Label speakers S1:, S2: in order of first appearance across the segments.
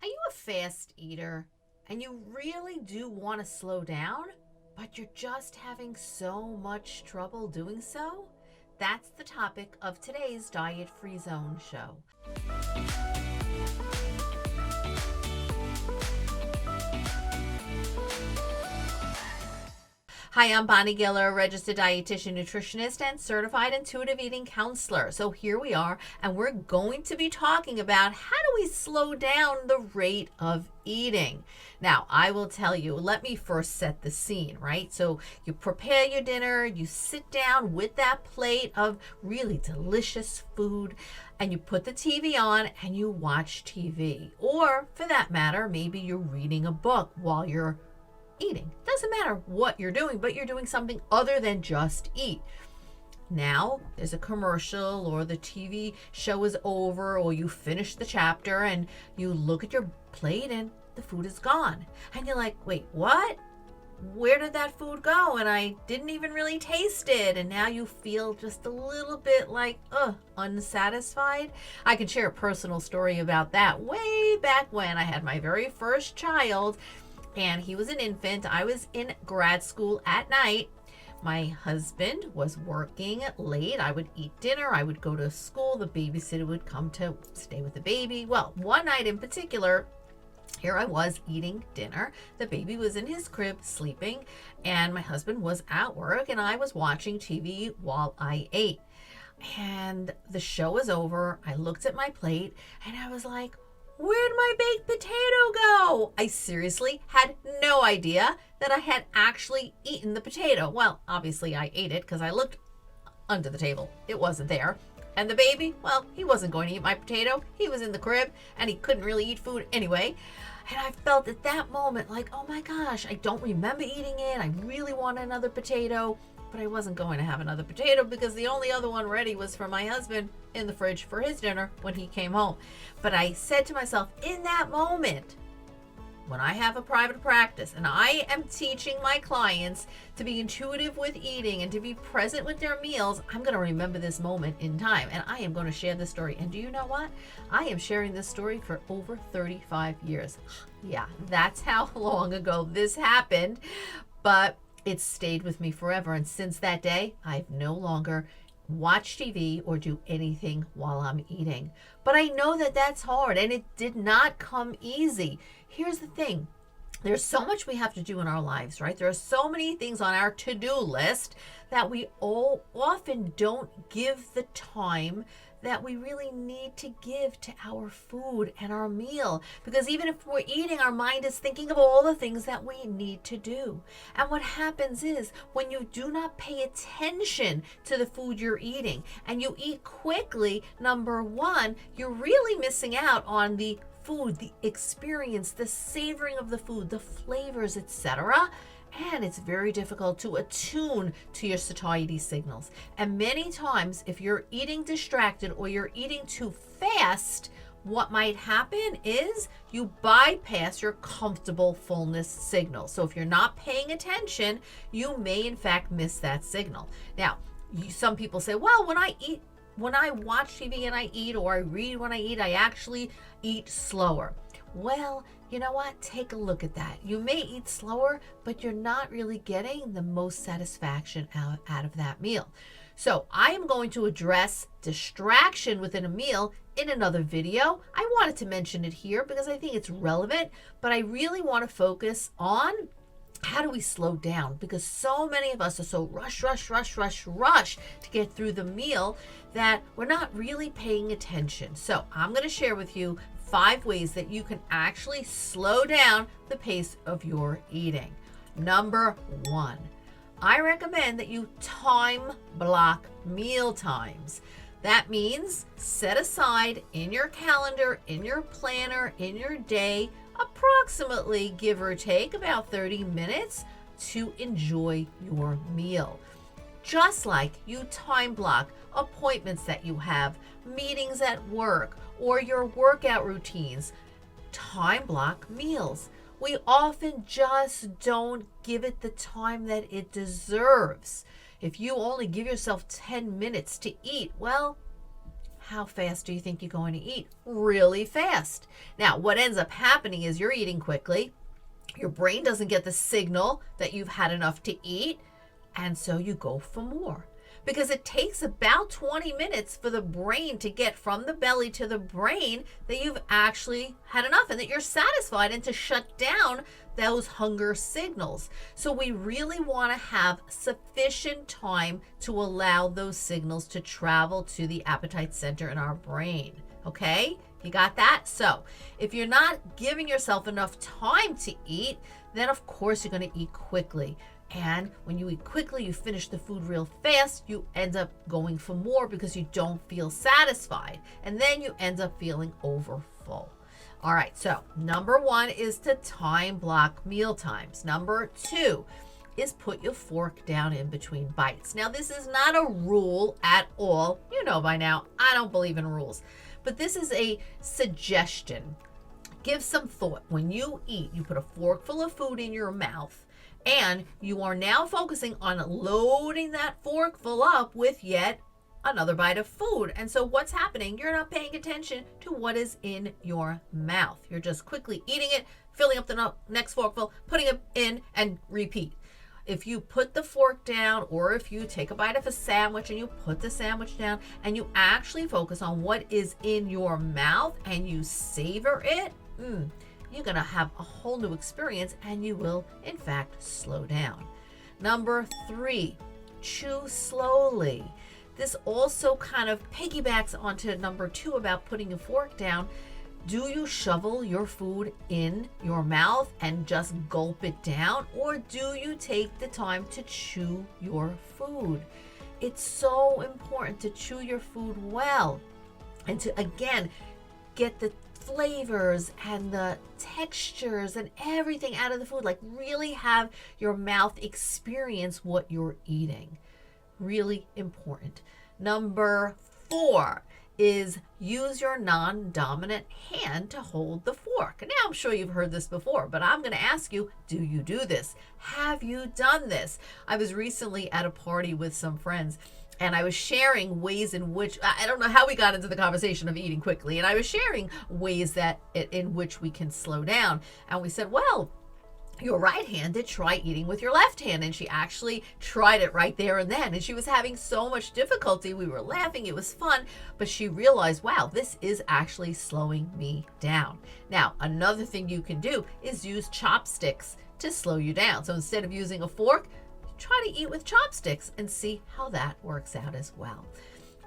S1: Are you a fast eater and you really do want to slow down, but you're just having so much trouble doing so? That's the topic of today's Diet Free Zone show. Hi, I'm Bonnie Giller, registered dietitian, nutritionist, and certified intuitive eating counselor. So here we are, and we're going to be talking about how do we slow down the rate of eating. Now, I will tell you, let me first set the scene, right? So you prepare your dinner, you sit down with that plate of really delicious food, and you put the TV on and you watch TV. Or for that matter, maybe you're reading a book while you're eating. Doesn't matter what you're doing, but you're doing something other than just eat. Now there's a commercial or the TV show is over or you finish the chapter and you look at your plate and the food is gone. And you're like, wait, what? Where did that food go? And I didn't even really taste it. And now you feel just a little bit like, unsatisfied. I can share a personal story about that. Way back when I had my very first child, and he was an infant. I was in grad school at night. My husband was working late. I would eat dinner. I would go to school. The babysitter would come to stay with the baby. Well, one night in particular, here I was eating dinner. The baby was in his crib sleeping, and my husband was at work, and I was watching TV while I ate. And the show was over. I looked at my plate, and I was like, where'd my baked potato go? I seriously had no idea that I had actually eaten the potato. Well, obviously I ate it because I looked under the table. It wasn't there. And the baby, well, he wasn't going to eat my potato. He was in the crib and he couldn't really eat food anyway. And I felt at that moment like, oh my gosh, I don't remember eating it. I really want another potato. But I wasn't going to have another potato because the only other one ready was for my husband in the fridge for his dinner when he came home. But I said to myself, in that moment, when I have a private practice and I am teaching my clients to be intuitive with eating and to be present with their meals, I'm going to remember this moment in time and I am going to share this story. And do you know what? I am sharing this story for over 35 years. Yeah, that's how long ago this happened. But it's stayed with me forever. And since that day, I've no longer watched TV or do anything while I'm eating. But I know that that's hard and it did not come easy. Here's the thing. There's so much we have to do in our lives, right? There are so many things on our to-do list that we all often don't give the time that we really need to give to our food and our meal. Because even if we're eating, our mind is thinking of all the things that we need to do. And what happens is when you do not pay attention to the food you're eating and you eat quickly, number one, you're really missing out on the food, the experience, the savoring of the food, the flavors, etc. And it's very difficult to attune to your satiety signals. And many times, if you're eating distracted or you're eating too fast, what might happen is you bypass your comfortable fullness signal. So if you're not paying attention, you may in fact miss that signal. Now, some people say, well, when I watch TV and I eat, or I read when I eat, I actually eat slower. Well, you know what? Take a look at that. You may eat slower, but you're not really getting the most satisfaction out of that meal. So I am going to address distraction within a meal in another video. I wanted to mention it here because I think it's relevant, but I really want to focus on how do we slow down? Because so many of us are so rush to get through the meal that we're not really paying attention. So I'm going to share with you 5 ways that you can actually slow down the pace of your eating. Number 1, I recommend that you time block meal times. That means set aside in your calendar, in your planner, in your day, approximately, give or take, about 30 minutes to enjoy your meal. Just like you time block appointments that you have, meetings at work, or your workout routines, time block meals. We often just don't give it the time that it deserves. If you only give yourself 10 minutes to eat, well, how fast do you think you're going to eat? Really fast. Now, what ends up happening is you're eating quickly. Your brain doesn't get the signal that you've had enough to eat, and so you go for more. Because it takes about 20 minutes for the brain to get from the belly to the brain that you've actually had enough and that you're satisfied, and to shut down those hunger signals. So we really want to have sufficient time to allow those signals to travel to the appetite center in our brain. Okay? You got that? So if you're not giving yourself enough time to eat, then of course you're going to eat quickly. And when you eat quickly, you finish the food real fast, you end up going for more because you don't feel satisfied. And then you end up feeling overfull. All right, so number 1 is to time block meal times. Number 2 is put your fork down in between bites. Now, this is not a rule at all. You know by now, I don't believe in rules. But this is a suggestion. Give some thought. When you eat, you put a forkful of food in your mouth, and you are now focusing on loading that forkful up with yet another bite of food. And so what's happening? You're not paying attention to what is in your mouth. You're just quickly eating it, filling up the next forkful, putting it in, and repeat. If you put the fork down, or if you take a bite of a sandwich and you put the sandwich down and you actually focus on what is in your mouth and you savor it, you're going to have a whole new experience, and you will, in fact, slow down. Number 3, chew slowly. This also kind of piggybacks onto number 2 about putting your fork down. Do you shovel your food in your mouth and just gulp it down, or do you take the time to chew your food? It's so important to chew your food well and to, again, get the flavors and the textures and everything out of the food. Like, really have your mouth experience what you're eating. Really important. Number 4 is use your non-dominant hand to hold the fork. Now, I'm sure you've heard this before, but I'm going to ask you, do you do this? Have you done this? I was recently at a party with some friends, and I was sharing ways in which, I don't know how we got into the conversation of eating quickly, and I was sharing ways that in which we can slow down. And we said, well, you're right-handed, try eating with your left hand. And she actually tried it right there and then. And she was having so much difficulty. We were laughing. It was fun. But she realized, wow, this is actually slowing me down. Now, another thing you can do is use chopsticks to slow you down. So instead of using a fork, try to eat with chopsticks and see how that works out as well.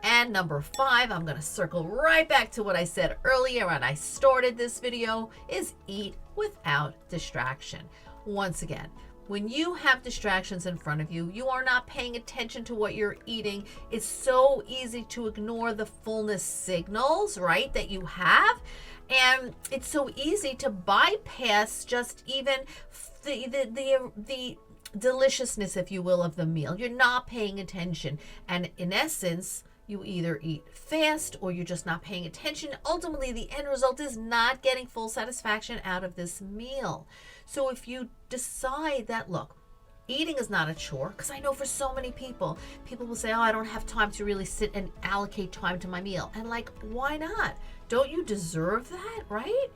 S1: And number 5, I'm going to circle right back to what I said earlier when I started this video, is eat without distraction. Once again, when you have distractions in front of you, you are not paying attention to what you're eating. It's so easy to ignore the fullness signals, right, that you have. And it's so easy to bypass just even the deliciousness, if you will, of the meal. You're not paying attention. And in essence, you either eat fast or you're just not paying attention. Ultimately, the end result is not getting full satisfaction out of this meal. So if you decide that, look, eating is not a chore, because I know for so many people will say, oh, I don't have time to really sit and allocate time to my meal. And like, why not? Don't you deserve that, right?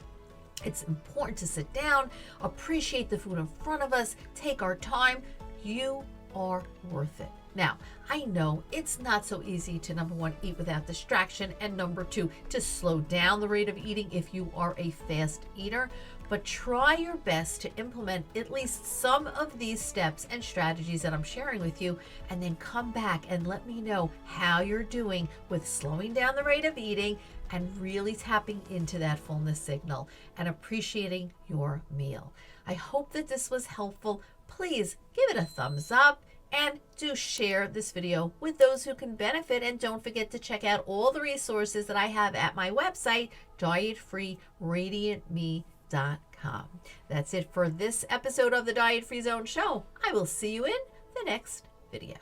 S1: It's important to sit down, appreciate the food in front of us, take our time. You are worth it. Now, I know it's not so easy to, number 1, eat without distraction, and number 2, to slow down the rate of eating if you are a fast eater, but try your best to implement at least some of these steps and strategies that I'm sharing with you, and then come back and let me know how you're doing with slowing down the rate of eating and really tapping into that fullness signal and appreciating your meal. I hope that this was helpful. Please give it a thumbs up. And do share this video with those who can benefit. And don't forget to check out all the resources that I have at my website, dietfreeradiantme.com. That's it for this episode of the Diet Free Zone Show. I will see you in the next video.